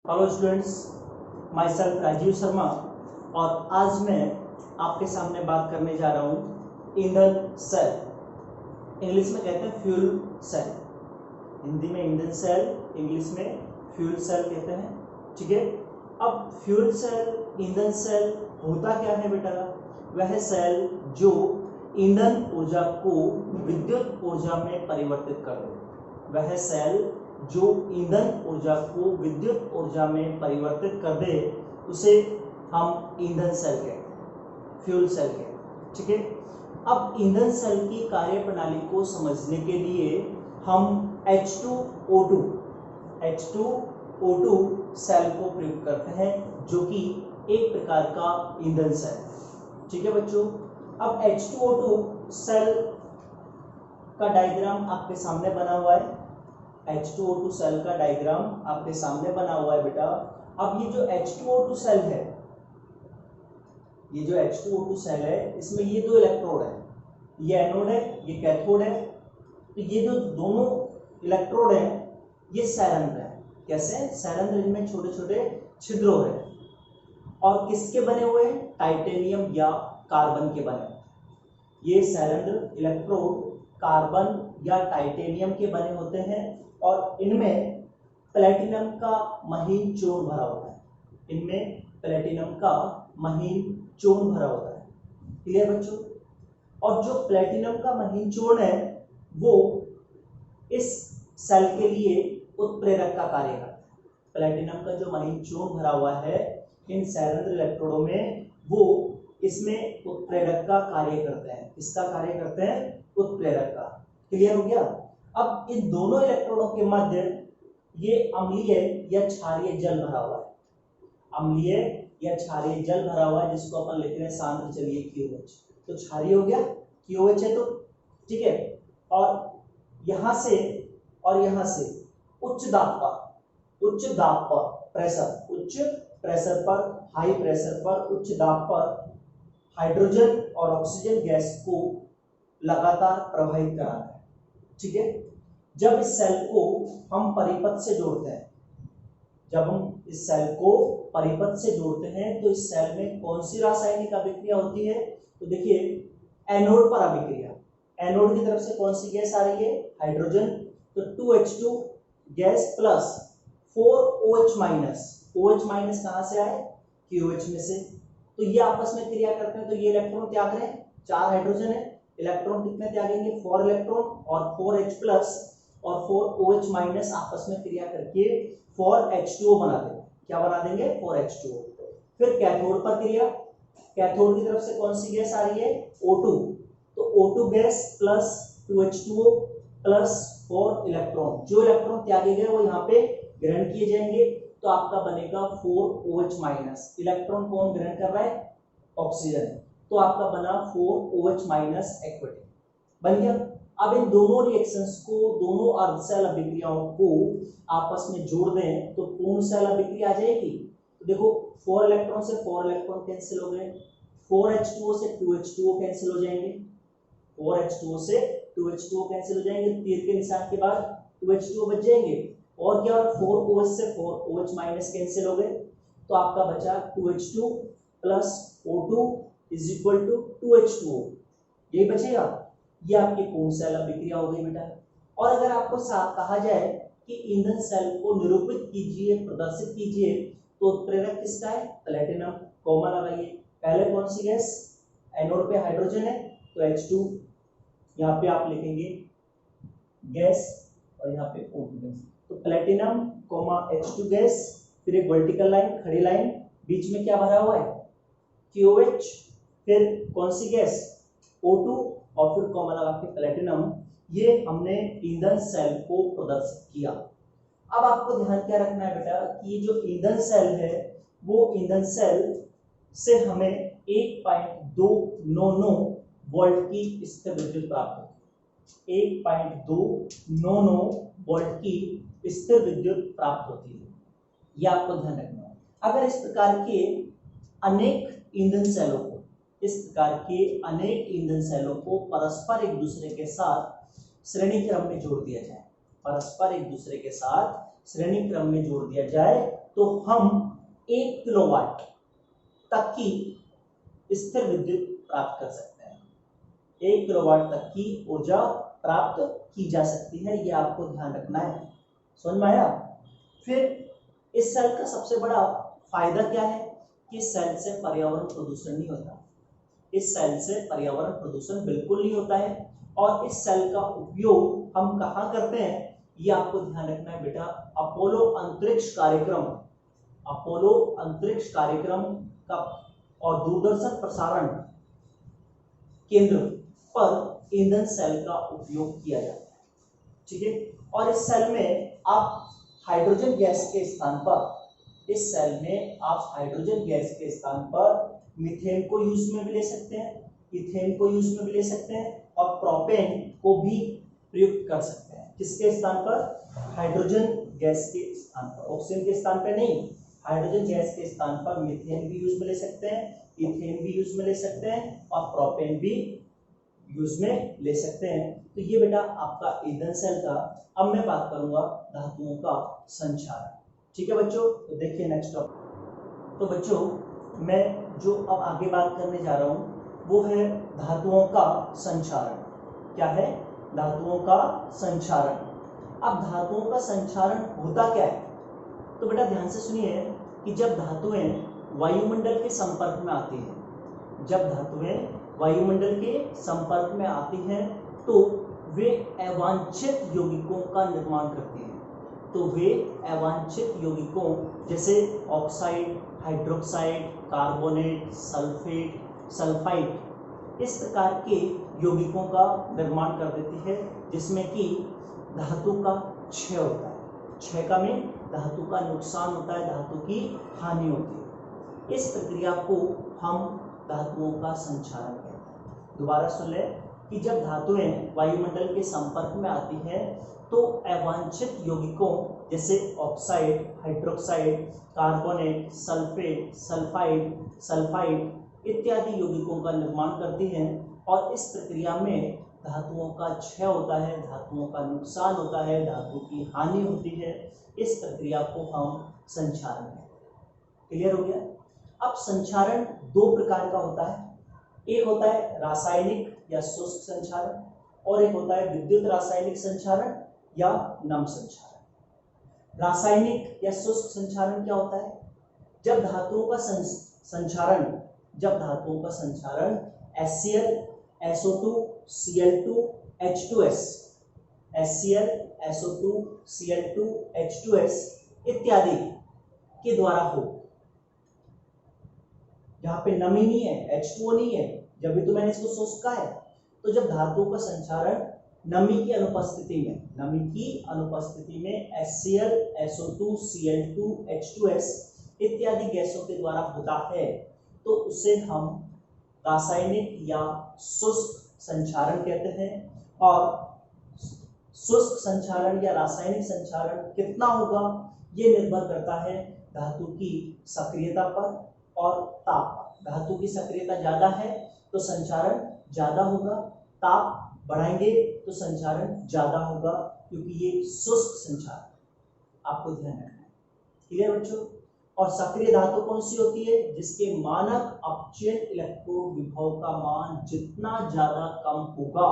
Hello students, myself Rajiv Sharma और आज मैं आपके सामने बात करने जा रहा हूँ ईंधन सेल। इंग्लिश में कहते हैं फ्यूल सेल, हिंदी में ईंधन सेल, इंग्लिश में फ्यूल सेल कहते हैं। ठीक है, अब फ्यूल सेल, ईंधन सेल होता क्या है बेटा? वह सेल जो ईंधन ऊर्जा को विद्युत ऊर्जा में परिवर्तित कर दे, वह सेल जो ईंधन ऊर्जा को विद्युत ऊर्जा में परिवर्तित कर दे उसे हम ईंधन सेल कहते हैं, फ्यूल सेल कहते हैं। ठीक है, अब ईंधन सेल की कार्य प्रणाली को समझने के लिए हम H2O2 सेल को प्रयोग करते हैं जो कि एक प्रकार का ईंधन सेल। ठीक है बच्चों, अब H2O2 सेल का डायग्राम आपके सामने बना हुआ है। H2O2 सेल का डायग्राम आपके सामने बना हुआ है बेटा। अब ये जो H2O2 सेल है, ये जो H2O2 सेल है, इसमें ये दो इलेक्ट्रोड है, ये एनोड है, ये कैथोड है। तो ये जो दोनों इलेक्ट्रोड है ये संरंध्र है। कैसे संरंध्र? इनमें छोटे छोटे छिद्र हो रहे हैं और किसके बने हुए हैं? टाइटेनियम या कार्बन के बने। ये संरंध्र इलेक्ट्रोड कार्बन या टाइटेनियम के बने होते हैं और इनमें प्लेटिनम का महीन चूर्ण भरा होता है। इनमें प्लेटिनम का महीन चूर्ण भरा होता है। क्लियर बच्चों? और जो प्लेटिनम का महीन चूर्ण है वो इस सेल के लिए उत्प्रेरक का कार्य करता है। प्लेटिनम का जो महीन चूर्ण भरा हुआ है इन संरंध्र इलेक्ट्रोडों में, वो इसमें उत्प्रेरक का कार्य करते हैं। किसका कार्य करते हैं? उत्प्रेरक का। क्लियर हो गया? अब इन दोनों इलेक्ट्रोडों के मध्य ये अम्लीय या क्षारीय जल भरा हुआ है। अम्लीय या क्षारीय जल भरा हुआ है जिसको अपन लिख रहे हैं सांद्र जलीय QH। तो क्षारीय हो गया, QH है तो ठीक है। और यहां से और यहां से उच्च दाब पर प्रेशर, उच्च प्रेशर पर, हाई प्रेशर पर, उच्च दाब पर हाइड्रोजन और ऑक्सीजन गैस को लगातार प्रवाहित कराना है। ठीक है, जब इस सेल को हम परिपथ से जोड़ते हैं, जब हम इस सेल को परिपथ से जोड़ते हैं तो इस सेल में कौन सी रासायनिक अभिक्रिया होती है? तो देखिए, एनोड पर अभिक्रिया। एनोड की तरफ से कौन सी गैस आ रही है? हाइड्रोजन। तो 2H2 gas plus 4OH minus. OH minus कहां से आए? QH में से। तो ये आपस में क्रिया करते हैं, तो ये इलेक्ट्रॉन त्याग रहे हैं, 4 हाइड्रोजन है, इलेक्ट्रॉन कितने त्यागेंगे? 4 इलेक्ट्रॉन और 4H प्लस और 4OH माइनस आपस में क्रिया करके 4H2O बना देंगे। क्या बना देंगे? 4H2O। फिर कैथोड पर क्रिया। कैथोड की तरफ से कौन सी गैस आ रही है? O2। तो O2 gas plus 2H2O plus 4 electron, जो इलेक्ट्रॉन त्यागे गए वो यहाँ पे ग्रहण किए जाएंगे, तो आपका बनेगा 4OH माइनस। इलेक्ट्रॉन कौन ग्रहण कर रहा है? ऑक्सीजन। तो आपका बना 4OH माइनस एक्विटी बन गया। अब इन दोनों रिएक्शंस को, दोनों अर्ध सेल अभिक्रियाओं को आपस में जोड़ दें तो पूर्ण सेल अभिक्रिया आ जाएगी। तो देखो, 4 इलेक्ट्रॉन से 4 इलेक्ट्रॉन कैंसिल हो गए, 4H2O से 2H2O कैंसिल हो जाएंगे, 4H2O से 2H2O कैंसिल हो जाएंगे, तीर के निशान के बाद 2H2O बच जाएंगे। और क्या? 4OH से 4OH माइनस कैंसिल हो गए, तो आपका बचा 2H2 plus O2 is equal to 2H2O। यही बचेगा। ये आपकी पूर्ण सेल अभिक्रिया हो गई बेटा। और अगर आपको कहा जाए कि ईंधन सेल को निरूपित कीजिए, प्रदर्शित कीजिए, तो उत्प्रेरक किसका है? प्लेटिनम। कॉमा लगाइए। पहले कौन सी गैस? एनोड पे हाइड्रोजन है तो H2, यहाँ पे आप लिखेंगे गैस और यहाँ पे O2 गैस। तो प्लेटिनम कॉमा H2 गैस, फिर एक वर्टिकल लाइन, खड़ी लाइन, बीच में क्या भरा हुआ है? QH। फिर कौन सी गैस? O2 और फिर कॉमा लगा के प्लेटिनम। ये हमने ईंधन सेल को प्रदर्शित किया। अब आपको ध्यान क्या रखना है बेटा कि ये जो ईंधन सेल है वो ईंधन सेल से हमें 1.299 वोल्ट की स्थिर विद्युत प्राप्त होती है। 1.299 वोल्ट की स्थिर विद्युत प्राप्त होती है। यह आपको ध्यान रखना है। अगर इस प्रकार के अनेक ईंधन सेलों को, इस प्रकार के अनेक ईंधन सेलों को परस्पर एक दूसरे के साथ श्रेणी क्रम में जोड़ दिया जाए, परस्पर एक दूसरे के साथ श्रेणी क्रम में जोड़ दिया जाए तो हम 1 किलोवाट तक की स्थिर विद्युत प्राप्त कर सकते हैं। 1 किलोवाट तक की ऊर्जा प्राप्त की जा सकती है, ये आपको ध्यान रखना है। समझ में आया? फिर इस सेल का सबसे बड़ा फायदा क्या है कि इस सेल से पर्यावरण प्रदूषण नहीं होता। इस सेल से पर्यावरण प्रदूषण बिल्कुल नहीं होता है। और इस सेल का उपयोग हम कहाँ करते हैं ये आपको ध्यान रखना है बेटा। अपोलो अंतरिक्ष कार्यक्रम, अपोलो अंतरिक्ष कार्यक्रम का और दूरदर्शन प्रसारण केंद्र पर ईंधन सेल का उपयोग किया जाता है। ठीक है। और इस सेल में आप हाइड्रोजन गैस के स्थान पर, इस सेल में आप हाइड्रोजन गैस के स्थान पर मीथेन को यूज में भी ले सकते हैं, इथेन को यूज में भी ले सकते हैं और प्रोपेन को भी प्रयुक्त कर सकते हैं। किसके स्थान पर? हाइड्रोजन गैस के स्थान पर। ऑक्सीजन के स्थान पर नहीं, हाइड्रोजन गैस के स्थान पर मीथेन भी यूज में ले सकते हैं, इथेन भी यूज में ले सकते हैं और प्रोपेन भी यूज में ले सकते हैं। तो ये बेटा आपका ईंधन सेल का। अब मैं बात करूंगा धातुओं का संचारण। ठीक है बच्चों, तो देखिए नेक्स्ट टॉपिक। तो बच्चों मैं जो अब आगे बात करने जा रहा हूं वो है धातुओं का संचारण। क्या है? धातुओं का संचारण। अब धातुओं का संचारण होता क्या है? तो बेटा ध्यान से सुनिए कि जब धातुएं वायुमंडल के संपर्क में आती हैं, जब धातुएं वायुमंडल के संपर्क में आती हैं तो वे अवांछित यौगिकों का निर्माण करती हैं। तो वे अवांछित यौगिकों जैसे oxide, hydroxide, carbonate, sulphate, sulphide, इस प्रकार के यौगिकों का निर्माण कर देती है, जिसमें कि धातु का क्षय होता है। क्षय का मीन धातु का नुकसान होता है, धातु की हानि होती है। इस प्रक्रिया को हम धातुओं का संचारण कहते हैं। दोबारा सुन ले कि जब धातुएं वायुमंडल के संपर्क में आती हैं तो अवांछित यौगिकों जैसे oxide, hydroxide, carbonate, sulphate, sulphide, sulphide इत्यादि यौगिकों का निर्माण करती हैं और इस प्रक्रिया में धातुओं का क्षय होता है, धातुओं का नुकसान होता है, धातु की हानि होती है। इस प्रक्रिया को हम संचारण कहते हैं। क्लियर हो गया? अब संचारण 2 प्रकार का होता है। एक होता है रासायनिक या शुष्क संचारण और एक होता है विद्युत रासायनिक संचारण या नम संचारण। रासायनिक या शुष्क संचारण क्या होता है? जब धातुओं का संचारण, जब धातुओं का संचारण HCl, SO2, Cl2, H2S, HCl, SO2, Cl2, H2S इत्यादि के द्वारा हो, जहां पे नमी नहीं है, H2O नहीं है, जब भी तो मैंने इसको शुष्क कहा है। तो जब धातुओं का संचारण नमी की अनुपस्थिति में, नमी की अनुपस्थिति में HCl, SO2, Cl2, H2S इत्यादि गैसों के द्वारा होता है तो उसे हम रासायनिक या शुष्क संचारण कहते हैं। और शुष्क संचारण या रासायनिक संचारण कितना होगा ये निर्भर करता है धातु की सक्रियता पर और ताप पर। धातु की सक्रियता ज्यादा है तो संचारण ज्यादा होगा, ताप बढ़ाएंगे तो संचारण ज्यादा होगा, क्योंकि ये शुष्क संचारण आपको ध्यान रखना है। क्लियर बच्चों? और सक्रिय धातु कौन सी होती है? जिसके मानक अपचयन इलेक्ट्रोड विभव का मान जितना ज्यादा कम होगा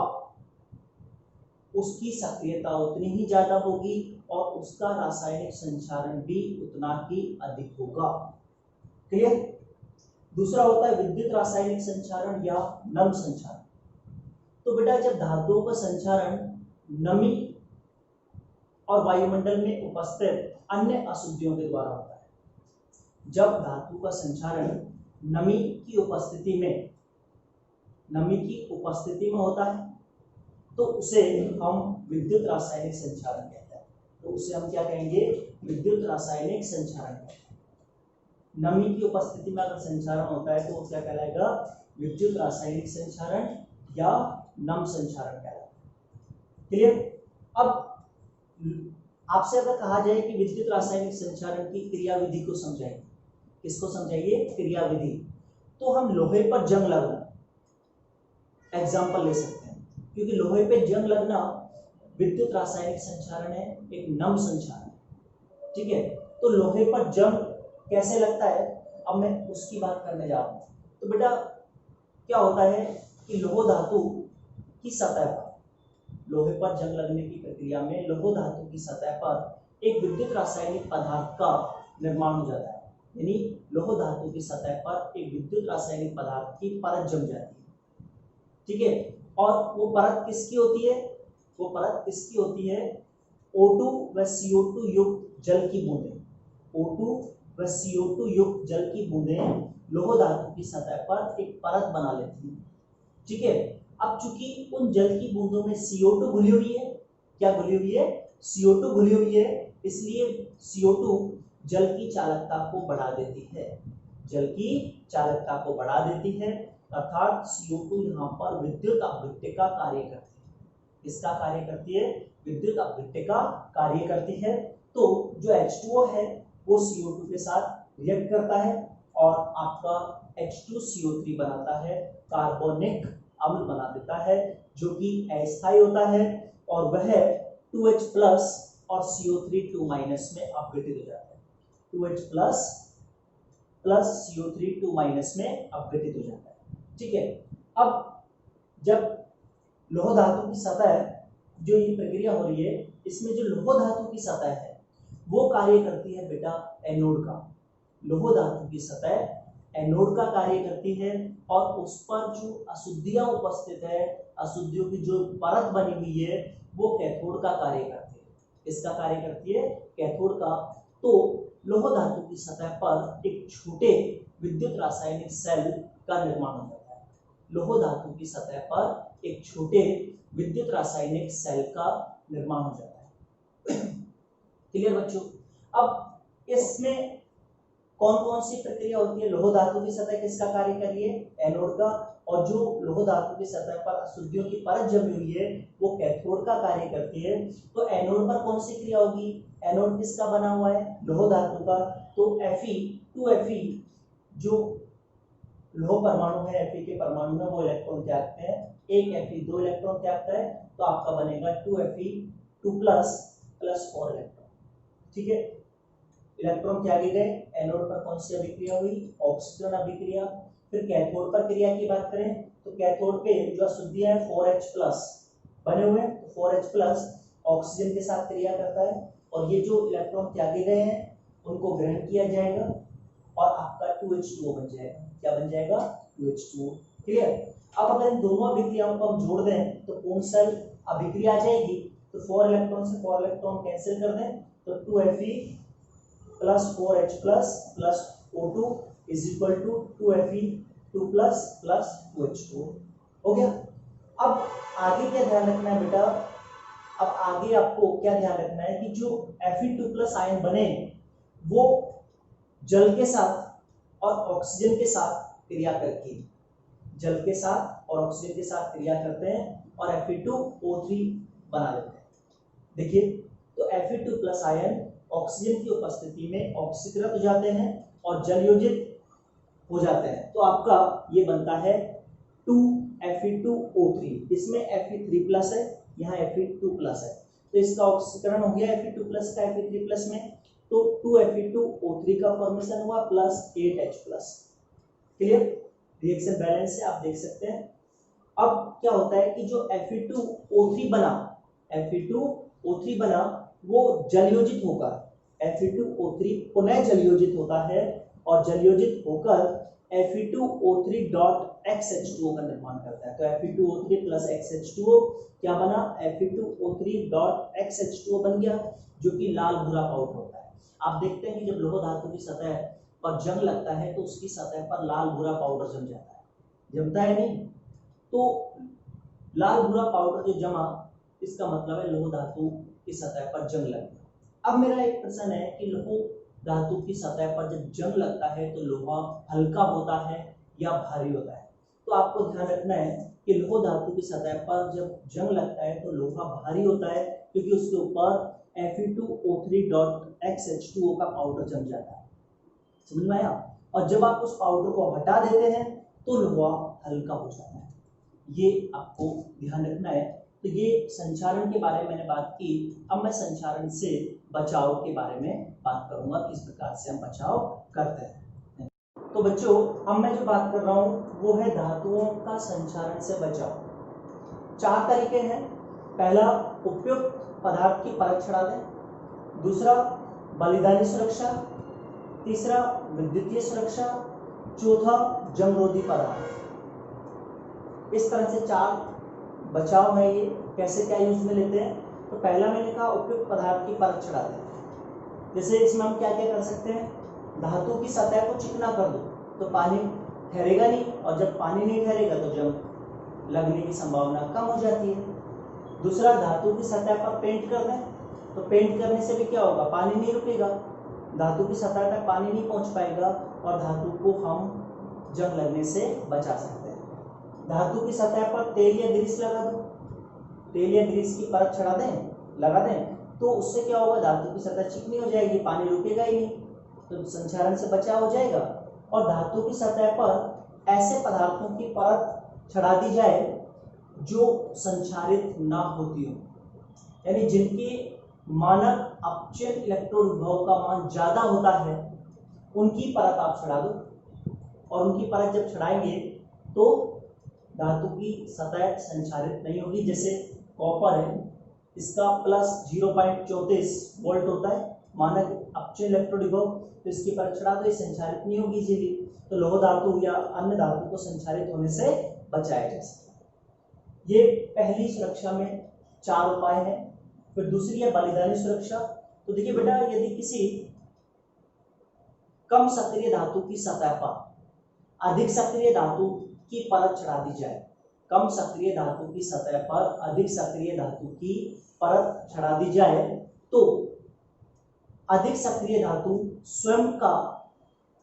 उसकी सक्रियता उतनी ही ज्यादा होगी और उसका रासायनिक संचारण भी उतना ही अधिक होगा। क्लियर? दूसरा होता है विद्युत रासायनिक संचारण या नम संचारण। तो बेटा जब धातुओं का संचारण नमी और वायुमंडल में उपस्थित अन्य अशुद्धियों के द्वारा होता है, जब धातु का संचारण नमी की उपस्थिति में, नमी की उपस्थिति में होता है तो उसे हम विद्युत रासायनिक संचारण कहते हैं। तो उसे हम क्या कहेंगे? विद्युत रासायनिक संचारण कहते हैं। नमी की उपस्थिति में अगर संचारण होता है तो वो क्या कहलाएगा? विद्युत रासायनिक संचारण या नम संचारण कहलाएगा। क्लियर? अब आपसे अगर कहा जाए कि विद्युत रासायनिक संचारण की क्रियाविधि को समझाइए, किसको समझाइए? क्रियाविधि। तो हम लोहे पर जंग लगना एग्जाम्पल ले सकते हैं, क्योंकि लोहे पे जंग लगना विद्युत रासायनिक संचारण है, एक नम संचारण है। ठीक है? तो लोहे पर जंग कैसे लगता है, अब मैं उसकी बात करने जा रहा हूँ। तो बेटा क्या होता है कि लोह धातु की सतह पर, लोहे पर जंग लगने की प्रक्रिया में लोह धातु की सतह पर एक विद्युत रासायनिक पदार्थ का निर्माण हो जाता है, यानी लोह धातु की सतह पर एक विद्युत रासायनिक पदार्थ की परत जम जाती है, ठीक है। और वो परत किसकी होती है, वो परत किसकी होती है, O2 व CO2 युक्त जल की बूंदें, O2 व CO2 युक्त जल की बूंदें लोह धातु की सतह पर एक परत बना लेती है, ठीक है। अब चूंकि उन जल की बूंदों में CO2 घुली हुई है, क्या घुली हुई है, CO2 घुली हुई है, इसलिए CO2 जल की चालकता को बढ़ा देती है, जल की चालकता को बढ़ा देती है, अर्थात CO2 यहाँ पर विद्युत अपवृत्ति का कार्य करती है। किसका कार्य करती है, विद्युत अपवृत्ति का कार्य करती है। तो जो H2O है वो CO2 के साथ रिएक्ट करता है और आपका H2CO3 बनाता है, कार्बोनिक अम्ल बना देता है, जो कि अस्थायी होता है और वह 2H प्लस और CO3 2 माइनस में अपघटित हो जाता है, 2H plus plus CO3 2 minus में अपघटित हो जाता है, ठीक है। अब जब लोह धातु की सतह, जो ये प्रक्रिया हो रही है, इसमें जो लोह धातु की सतह है वो कार्य करती है बेटा एनोड का, लोह धातु की सतह एनोड का कार्य करती है और उस पर जो अशुद्धियां उपस्थित है, अशुद्धियों की जो परत बनी हुई है वो कैथोड का कार्य करती है। किसका कार्य करती है, कैथोड का। तो लोह धातु की सतह पर एक छोटे विद्युत रासायनिक सेल का निर्माण हो जाता है, लोह धातु की सतह पर एक छोटे विद्युत रासायनिक सेल का निर्माण हो जाता है। क्लियर बच्चों। अब इसमें कौन कौन सी प्रक्रिया होती है, लोह धातु की सतह किसका कार्य कर रही है, एनोड का, और जो लोह धातु की सतह पर अशुद्धियों की परत जमी हुई है वो कैथोड का कार्य करती है। तो एनोड पर कौन सी क्रिया होगी, एनोड किसका बना हुआ है, लोह धातु का, तो Fe 2Fe जो लोह परमाणु है, Fe के परमाणु में वो इलेक्ट्रॉन त्यागते हैं, एक Fe 2 इलेक्ट्रॉन त्यागता है, तो आपका बनेगा 2Fe 2 प्लस प्लस 4 इलेक्ट्रॉन, ठीक है। इलेक्ट्रॉन त्यागे गए, एनोड पर कौन सी अभिक्रिया हुई, ऑक्सीजन अभिक्रिया। फिर कैथोड पर क्रिया की बात करें तो कैथोड पे जो अशुद्धियां है 4H प्लस बने हुए हैं, तो 4H प्लस ऑक्सीजन के साथ क्रिया करता है और ये जो इलेक्ट्रॉन त्यागे गए हैं उनको ग्रहण किया जाएगा और आपका 2H2O बन जाएगा। क्या बन जाएगा, 2H2O। क्लियर। अब अगर इन दोनों अभिक्रियाओं को हम जोड़ दें तो कौन सा अभिक्रिया आ जाएगी, तो 4 इलेक्ट्रॉन से 4 इलेक्ट्रॉन कैंसिल कर दें तो 2Fe plus 4H plus plus O2 is equal to 2Fe 2 plus plus 2H2O हो गया। अब आगे क्या ध्यान रखना है बेटा, अब आगे आपको क्या ध्यान रखना है कि जो Fe2 प्लस आयन बने वो जल के साथ और ऑक्सीजन के साथ क्रिया करके, जल के साथ और ऑक्सीजन के साथ क्रिया करते हैं और Fe2O3 बना लेते हैं। देखिए तो Fe2 प्लस आयन ऑक्सीजन की उपस्थिति में ऑक्सीकृत हो जाते हैं और जलयोजित हो जाते हैं, तो आपका ये बनता है 2Fe2O3, इसमें Fe3 प्लस है, यहाँ Fe2 प्लस है, तो इसका ऑक्सीकरण हो गया Fe2 प्लस का Fe3 प्लस में, तो 2Fe2O3 का फॉर्मेशन हुआ plus 8H plus. Clear, reaction balance से आप देख सकते हैं। अब क्या होता है कि जो Fe2O3 बना, Fe2O3 बना वो जलयोजित होकर Fe2O3 पुनः जलयोजित होता है और जलयोजित होकर Fe2O3.XH2O का निर्माण करता है। तो Fe2O3 प्लस XH2O क्या बना, Fe2O3.XH2O बन गया, जो कि लाल भूरा पाउडर होता है। आप देखते हैं कि जब लोह धातु की सतह पर जंग लगता है तो उसकी सतह पर लाल भूरा पाउडर जम जाता है, जमता है नहीं, तो लाल भूरा पाउडर जो जमा, इसका मतलब है लोह धातु की सतह पर जंग लग गया। अब मेरा एक प्रश्न है कि लोह धातु की सतह पर जब जंग लगता है तो लोहा हल्का होता है या भारी होता है, तो आपको ध्यान रखना है कि लोह धातु की सतह पर जब जंग लगता है तो लोहा भारी होता है, क्योंकि उसके ऊपर Fe2O3.XH2O का पाउडर जम जाता है। समझ में आया। और जब आप उस पाउडर को हटा देते हैं तो लोहा हल्का हो जाता है। ये आपको ध्यान रखना है तो ये संचारण के बारे में मैंने बात की। अब मैं संचारण से बचाव के बारे में बात करूंगा, किस प्रकार से हम बचाव करते हैं। तो बच्चों, अब मैं जो बात कर रहा हूँ वो है धातुओं का संचारण से बचाव। 4 तरीके हैं। पहला, उपयुक्त पदार्थ की परत छड़ा दें। दूसरा, बलिदानी सुरक्षा। तीसरा, विद्युतीय सुरक्षा। चौथा, जंगरोधी पदार्थ। इस तरह से 4 बचाव है। ये कैसे क्या यूज में लेते हैं? तो पहला मैंने कहा उपयुक्त पदार्थ की परत छड़ा दें। जैसे इसमें हम क्या क्या कर सकते हैं? धातु की सतह को चिकना कर दो तो पानी ठहरेगा नहीं, और जब पानी नहीं ठहरेगा तो जंग लगने की संभावना कम हो जाती है। दूसरा, धातु की सतह पर पेंट कर दें, तो पेंट करने से भी क्या होगा? पानी नहीं रुकेगा, धातु की सतह तक पानी नहीं पहुंच पाएगा और धातु को हम जंग लगने से बचा सकते हैं। धातु की सतह पर तेल या ग्रीस लगा दो, तेल या ग्रीस की परत चढ़ा दें, लगा दें, तो उससे क्या होगा? धातु की सतह चिकनी हो जाएगी, पानी रुकेगा ही नहीं, तो संचारण से बचाव हो जाएगा। और धातु की सतह पर ऐसे पदार्थों की परत चढ़ा दी जाए जो संचारित ना होती हो, यानी जिनके मानक अपचयन इलेक्ट्रॉन विभव का मान ज्यादा होता है, उनकी परत आप चढ़ा दो। और उनकी परत जब चढ़ाएंगे तो धातु की सतह संचारित नहीं होगी। जैसे कॉपर है, इसका प्लस 0.34 वोल्ट होता है मानक अपचयन इलेक्ट्रॉन विभव, तो इसकी परत चढ़ा दो, ये संचारित नहीं होगी इजीली। तो लोह धातु या अन्य धातु को संचारित होने से बचाया जा सकता है। ये पहली सुरक्षा में 4 उपाय हैं। फिर दूसरी है बलिदानी सुरक्षा। तो देखिए बेटा, यदि किसी कम सक्रिय धातु की सतह पर अधिक सक्रिय धातु की परत चढ़ा दी जाए, कम सक्रिय धातु की सतह पर अधिक सक्रिय धातु की परत चढ़ा दी जाए, तो अधिक सक्रिय धातु स्वयं का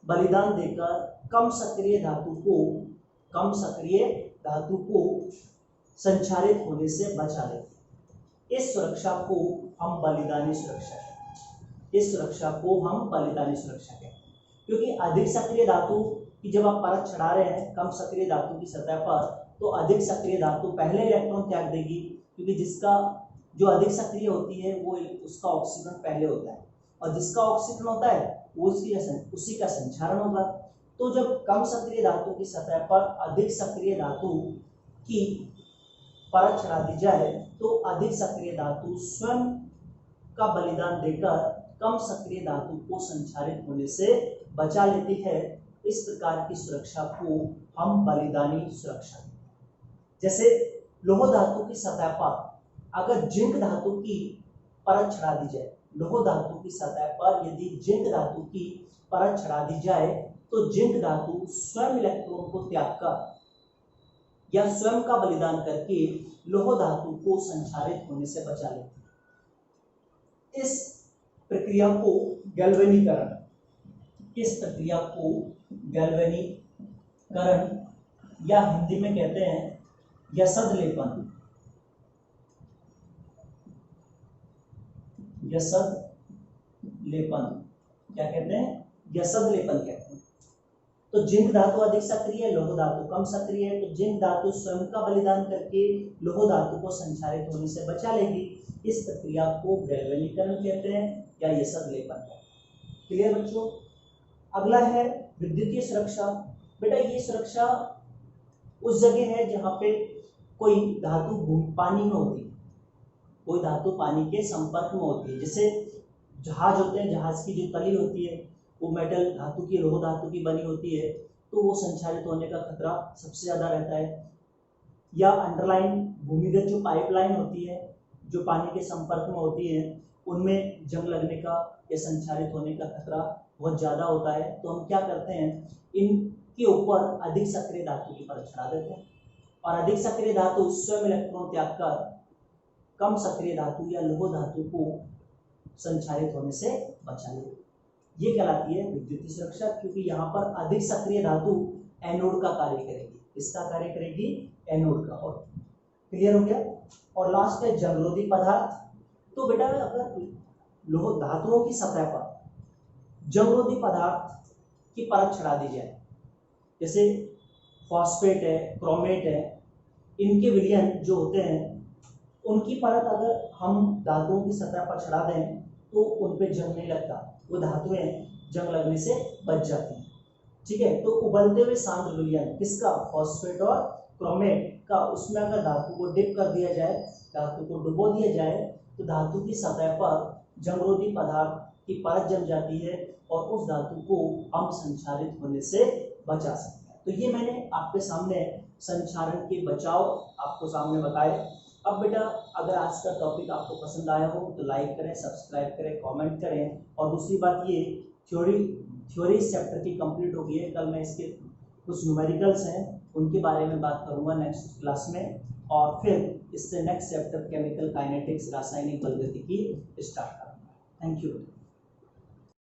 बलिदान देकर कम सक्रिय धातु को संचारित होने से बचा लेती। इस सुरक्षा को हम बलिदानी सुरक्षा कहते हैं। इस सुरक्षा को हम बलिदानी सुरक्षा कहते हैं, क्योंकि अधिक सक्रिय धातु की जब आप परत चढ़ा रहे हैं कम सक्रिय धातु की सतह पर, तो अधिक सक्रिय धातु पहले इलेक्ट्रॉन त्याग देगी, क्योंकि जिसका जो अधिक सक्रिय होती है वो उसका ऑक्सीजन पहले होता है, और जिसका ऑक्सीजन होता है वो उसी का संचारण होगा। तो जब कम सक्रिय धातु की सतह पर अधिक सक्रिय धातु की परत चढ़ा दी जाए, तो अधिक सक्रिय धातु स्वयं का बलिदान देकर कम सक्रिय धातु को संचारित होने से बचा लेती है। इस प्रकार की सुरक्षा को हम बलिदानी सुरक्षा कहते हैं। जैसे लोह धातु की सतह पर अगर जिंक धातु की परत चढ़ा दी जाए, लोह धातु की सतह पर यदि जिंक धातु की परत चढ़ा दी जाए, तो जिंक धातु स्वयं इलेक्ट्रॉन को त्याग कर या स्वयं का बलिदान करके लोह धातु को संचारित होने से बचा लेती है। इस प्रक्रिया को गैल्वेनीकरण, इस प्रक्रिया को गैल्वेनीकरण या हिंदी में कहते हैं यसद लेपन, यसद लेपन क्या कहते हैं? यसद लेपन कहते हैं। तो जिंक धातु अधिक सक्रिय है, लोह धातु कम सक्रिय है, तो जिंक धातु स्वयं का बलिदान करके लोह धातु को संचारित होने से बचा लेगी। इस प्रक्रिया को गैल्वेनीकरण कहते हैं या यसद लेपन कहते हैं। क्लियर बच्चों? अगला है विद्युतीय सुरक्षा। बेटा, ये सुरक्षा उस जगह है जहां पे कोई धातु पानी में होती है, कोई धातु पानी के संपर्क में होती है। जैसे जहाज होते हैं, जहाज की जो तली होती है वो मेटल धातु की, लोह धातु की बनी होती है, तो वो संचारित होने का खतरा सबसे ज्यादा रहता है। या अंडरलाइन भूमिगत जो पाइपलाइन होती है जो पानी के संपर्क में होती है, उनमें जंग लगने का या संचारित होने का खतरा बहुत ज्यादा होता है। तो हम क्या करते हैं, इनके ऊपर अधिक सक्रिय धातु की परत चढ़ा देते हैं, और अधिक सक्रिय धातु स्वयं इलेक्ट्रॉन त्याग कर कम सक्रिय धातु या लोह धातु को संचारित होने से बचा लेते हैं। ये कहलाती है विद्युतीय सुरक्षा, क्योंकि यहाँ पर अधिक सक्रिय धातु एनोड का कार्य करेगी। किसका कार्य करेगी? एनोड का। और क्लियर हो गया? और लास्ट है जंगरोधी पदार्थ। तो बेटा, अगर लोह धातुओं की सतह पर जंगरोधी पदार्थ की परत चढ़ा दी जाए, जैसे फॉस्फेट है, क्रोमेट है, इनके विलयन जो होते हैं उनकी परत अगर हम धातुओं की सतह पर चढ़ा दें तो उन पे जंग नहीं लगता, वो धातुएं जंग लगने से बच जाती हैं। ठीक है, तो उबलते हुए शांत विलयन किसका, फॉस्फेट और क्रोमेट का, उसमें अगर धातु को डिप कर दिया जाए, धातु को डुबो दिया जाए, तो धातु की सतह पर जंगरोधी पदार्थ की परत जम जाती है और उस धातु को हम संक्षारित होने से बचा सकते हैं। तो ये मैंने आपके सामने संक्षारण के बचाव आपको सामने बताए। अब बेटा अगर आज का टॉपिक आपको पसंद आया हो तो लाइक करें, सब्सक्राइब करें, कमेंट करें। और दूसरी बात ये, थ्योरी इस चैप्टर की कंप्लीट हो गई है। कल मैं इसके कुछ न्यूमेरिकल्स हैं उनके बारे में बात करूंगा नेक्स्ट क्लास में, और फिर इससे नेक्स्ट चैप्टर केमिकल काइनेटिक्स, रासायनिक बलगतिकी स्टार्ट करूंगा। Thank you.